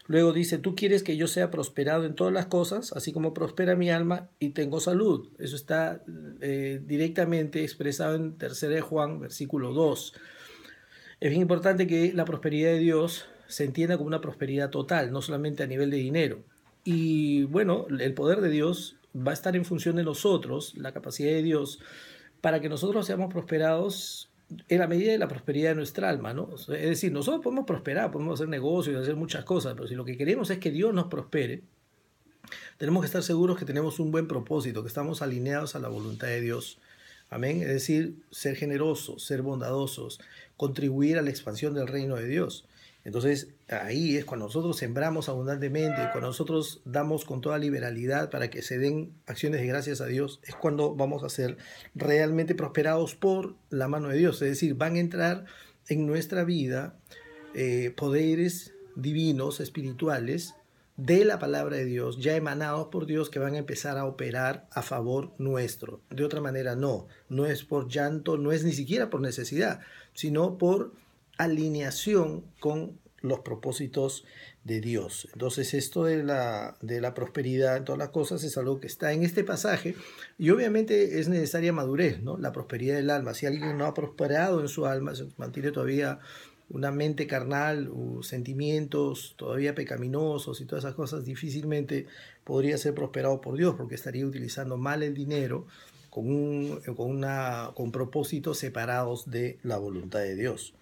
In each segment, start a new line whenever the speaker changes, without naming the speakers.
Luego dice, tú quieres que yo sea prosperado en todas las cosas, así como prospera mi alma y tengo salud. Eso está directamente expresado en 3 de Juan, versículo 2. Es bien importante que la prosperidad de Dios se entienda como una prosperidad total, no solamente a nivel de dinero. Y bueno, el poder de Dios va a estar en función de nosotros, la capacidad de Dios, para que nosotros seamos prosperados en la medida de la prosperidad de nuestra alma, ¿no? Es decir, nosotros podemos prosperar, podemos hacer negocios, hacer muchas cosas, pero si lo que queremos es que Dios nos prospere, tenemos que estar seguros que tenemos un buen propósito, que estamos alineados a la voluntad de Dios. Amén. Es decir, ser generosos, ser bondadosos, contribuir a la expansión del reino de Dios. Entonces, ahí es cuando nosotros sembramos abundantemente, cuando nosotros damos con toda liberalidad para que se den acciones de gracias a Dios, es cuando vamos a ser realmente prosperados por la mano de Dios. Es decir, van a entrar en nuestra vida poderes divinos, espirituales, de la palabra de Dios, ya emanados por Dios, que van a empezar a operar a favor nuestro. De otra manera, no es por llanto, no es ni siquiera por necesidad, sino por alineación con los propósitos de Dios. Entonces, esto de la prosperidad en todas las cosas es algo que está en este pasaje, y obviamente es necesaria madurez, ¿no? La prosperidad del alma. Si alguien no ha prosperado en su alma, se mantiene todavía una mente carnal, sentimientos todavía pecaminosos y todas esas cosas, difícilmente podría ser prosperado por Dios, porque estaría utilizando mal el dinero con propósitos separados de la voluntad de Dios.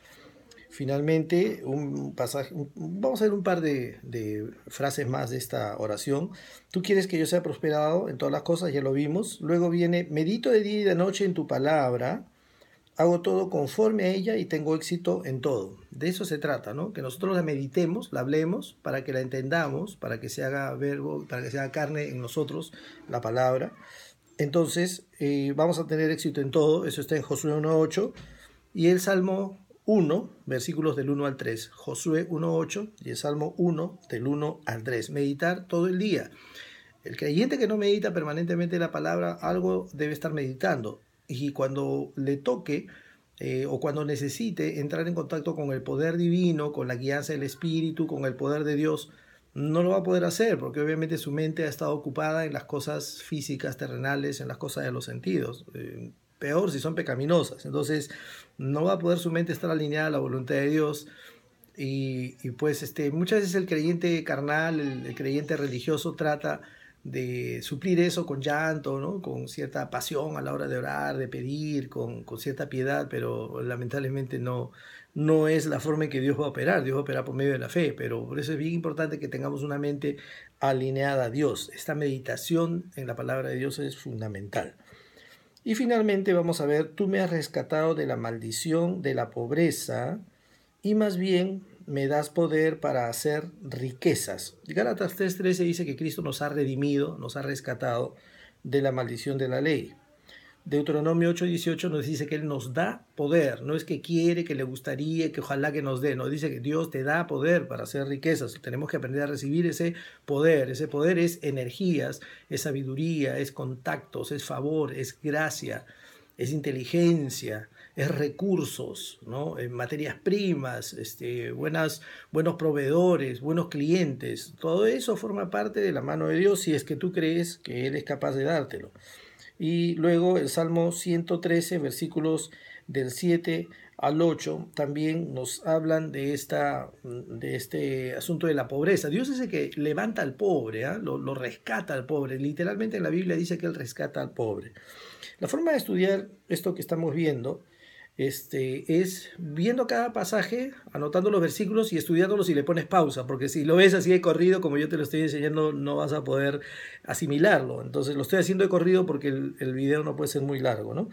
Finalmente, vamos a ver un par de frases más de esta oración. Tú quieres que yo sea prosperado en todas las cosas, ya lo vimos. Luego viene, medito de día y de noche en tu palabra, hago todo conforme a ella y tengo éxito en todo. De eso se trata, ¿no? Que nosotros la meditemos, la hablemos, para que la entendamos, para que se haga verbo, para que se haga carne en nosotros la palabra. Entonces, vamos a tener éxito en todo. Eso está en Josué 1.8 y el Salmo 1, versículos del 1 al 3. Josué 1.8 y el Salmo 1, del 1 al 3. Meditar todo el día. El creyente que no medita permanentemente la palabra, algo debe estar meditando. Y cuando le toque o cuando necesite entrar en contacto con el poder divino, con la guianza del Espíritu, con el poder de Dios, no lo va a poder hacer, porque obviamente su mente ha estado ocupada en las cosas físicas, terrenales, en las cosas de los sentidos. Peor si son pecaminosas. Entonces, no va a poder su mente estar alineada a la voluntad de Dios. Y pues muchas veces el creyente carnal, el creyente religioso trata de suplir eso con llanto, ¿no? Con cierta pasión a la hora de orar, de pedir, con cierta piedad, pero lamentablemente no es la forma en que Dios va a operar. Dios va a operar por medio de la fe, pero por eso es bien importante que tengamos una mente alineada a Dios. Esta meditación en la palabra de Dios es fundamental. Y finalmente vamos a ver, tú me has rescatado de la maldición, de la pobreza, y más bien me das poder para hacer riquezas. Gálatas 3:13 dice que Cristo nos ha redimido, nos ha rescatado de la maldición de la ley. Deuteronomio 8:18 nos dice que Él nos da poder, no es que quiere, que le gustaría, que ojalá que nos dé, no, dice que Dios te da poder para hacer riquezas. Tenemos que aprender a recibir ese poder es energías, es sabiduría, es contactos, es favor, es gracia, es inteligencia, es recursos, ¿no? Materias primas, buenos proveedores, buenos clientes. Todo eso forma parte de la mano de Dios si es que tú crees que Él es capaz de dártelo. Y luego el Salmo 113, versículos del 7 al 8, también nos hablan de este asunto de la pobreza. Dios es el que levanta al pobre, ¿eh? Lo rescata al pobre. Literalmente en la Biblia dice que Él rescata al pobre. La forma de estudiar esto que estamos viendo es viendo cada pasaje, anotando los versículos y estudiándolos y le pones pausa, porque si lo ves así de corrido, como yo te lo estoy enseñando, no vas a poder asimilarlo. Entonces lo estoy haciendo de corrido porque el video no puede ser muy largo, ¿no?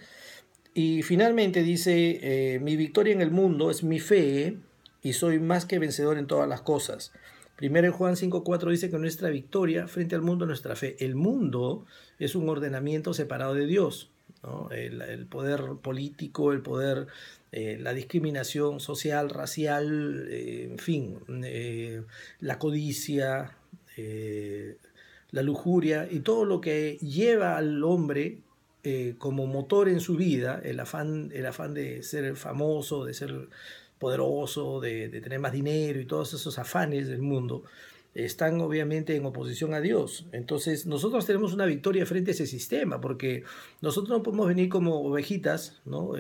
Y finalmente dice, mi victoria en el mundo es mi fe y soy más que vencedor en todas las cosas. Primero en Juan 5:4 dice que nuestra victoria frente al mundo es nuestra fe. El mundo es un ordenamiento separado de Dios, ¿no? El poder político, el poder, la discriminación social, racial, en fin, la codicia, la lujuria y todo lo que lleva al hombre como motor en su vida, el afán de ser famoso, de ser poderoso, de tener más dinero y todos esos afanes del mundo, están obviamente en oposición a Dios. Entonces nosotros tenemos una victoria frente a ese sistema, porque nosotros no podemos venir como ovejitas, ¿no?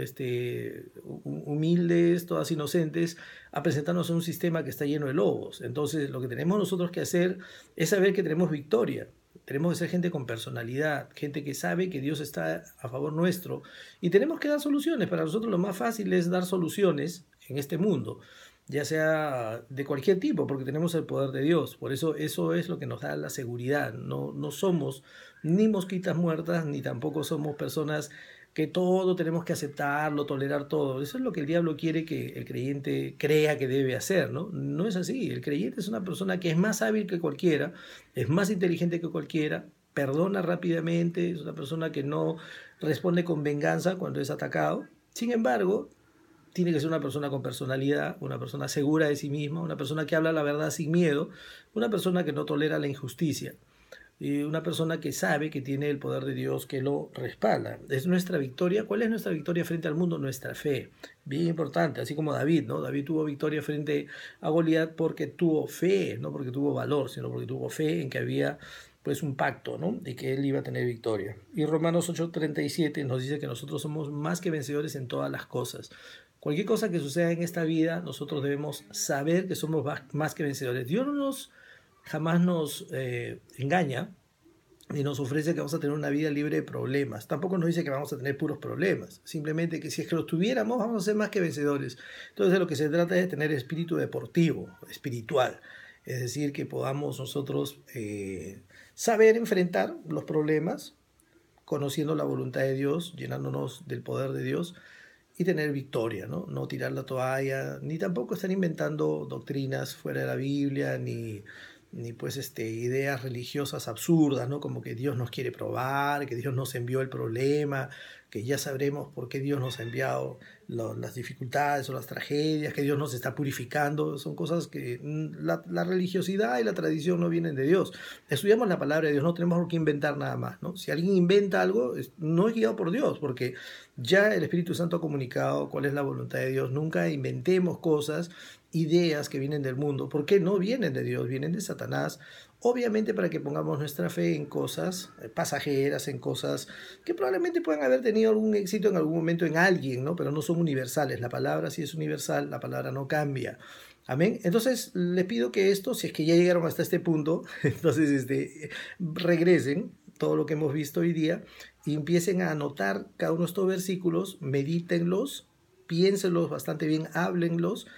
Humildes, todas inocentes, a presentarnos a un sistema que está lleno de lobos. Entonces lo que tenemos nosotros que hacer es saber que tenemos victoria. Tenemos que ser gente con personalidad, gente que sabe que Dios está a favor nuestro y tenemos que dar soluciones. Para nosotros lo más fácil es dar soluciones en este mundo, ya sea de cualquier tipo, porque tenemos el poder de Dios. Por eso es lo que nos da la seguridad. No somos ni mosquitas muertas, ni tampoco somos personas que todo tenemos que aceptarlo, tolerar todo. Eso es lo que el diablo quiere que el creyente crea que debe hacer, ¿no? No es así. El creyente es una persona que es más hábil que cualquiera, es más inteligente que cualquiera, perdona rápidamente, es una persona que no responde con venganza cuando es atacado. Sin embargo, tiene que ser una persona con personalidad, una persona segura de sí misma, una persona que habla la verdad sin miedo, una persona que no tolera la injusticia y una persona que sabe que tiene el poder de Dios que lo respalda. Es nuestra victoria. ¿Cuál es nuestra victoria frente al mundo? Nuestra fe. Bien importante, así como David, ¿no? David tuvo victoria frente a Goliat porque tuvo fe, no porque tuvo valor, sino porque tuvo fe en que había pues un pacto, ¿no? De que él iba a tener victoria. Y Romanos 8:37 nos dice que nosotros somos más que vencedores en todas las cosas. Cualquier cosa que suceda en esta vida, nosotros debemos saber que somos más que vencedores. Dios jamás nos engaña y nos ofrece que vamos a tener una vida libre de problemas. Tampoco nos dice que vamos a tener puros problemas. Simplemente que si es que los tuviéramos, vamos a ser más que vencedores. Entonces de lo que se trata es de tener espíritu deportivo, espiritual. Es decir, que podamos nosotros saber enfrentar los problemas, conociendo la voluntad de Dios, llenándonos del poder de Dios y tener victoria, ¿no? No tirar la toalla, ni tampoco estar inventando doctrinas fuera de la Biblia, ni pues ideas religiosas absurdas, ¿no? Como que Dios nos quiere probar, que Dios nos envió el problema, que ya sabremos por qué Dios nos ha enviado las dificultades o las tragedias, que Dios nos está purificando. Son cosas que la religiosidad y la tradición no vienen de Dios. Estudiamos la palabra de Dios, no tenemos que inventar nada más, ¿no? Si alguien inventa algo, no es guiado por Dios, porque ya el Espíritu Santo ha comunicado cuál es la voluntad de Dios. Nunca inventemos cosas, ideas que vienen del mundo, porque no vienen de Dios, vienen de Satanás, obviamente para que pongamos nuestra fe en cosas pasajeras, en cosas que probablemente puedan haber tenido algún éxito en algún momento en alguien, ¿no? Pero no son universales. La palabra sí es universal, la palabra no cambia. Amén. Entonces les pido que esto, si es que ya llegaron hasta este punto, entonces regresen todo lo que hemos visto hoy día y empiecen a anotar cada uno de estos versículos, medítenlos, piénsenlos bastante bien, háblenlos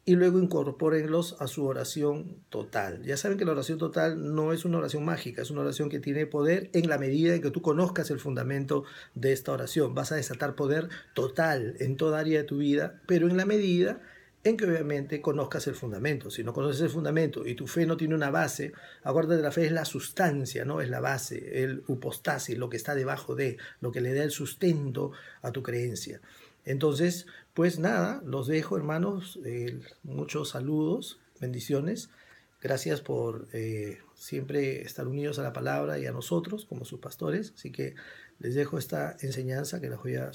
y luego incorpórenlos a su oración total. Ya saben que la oración total no es una oración mágica, es una oración que tiene poder en la medida en que tú conozcas el fundamento de esta oración. Vas a desatar poder total en toda área de tu vida, pero en la medida en que obviamente conozcas el fundamento. Si no conoces el fundamento y tu fe no tiene una base, acuérdate, la fe es la sustancia, no es la base, el upostasis, lo que está debajo de, lo que le da el sustento a tu creencia. Entonces, pues nada, los dejo, hermanos. Muchos saludos, bendiciones. Gracias por siempre estar unidos a la palabra y a nosotros como sus pastores. Así que les dejo esta enseñanza que les voy a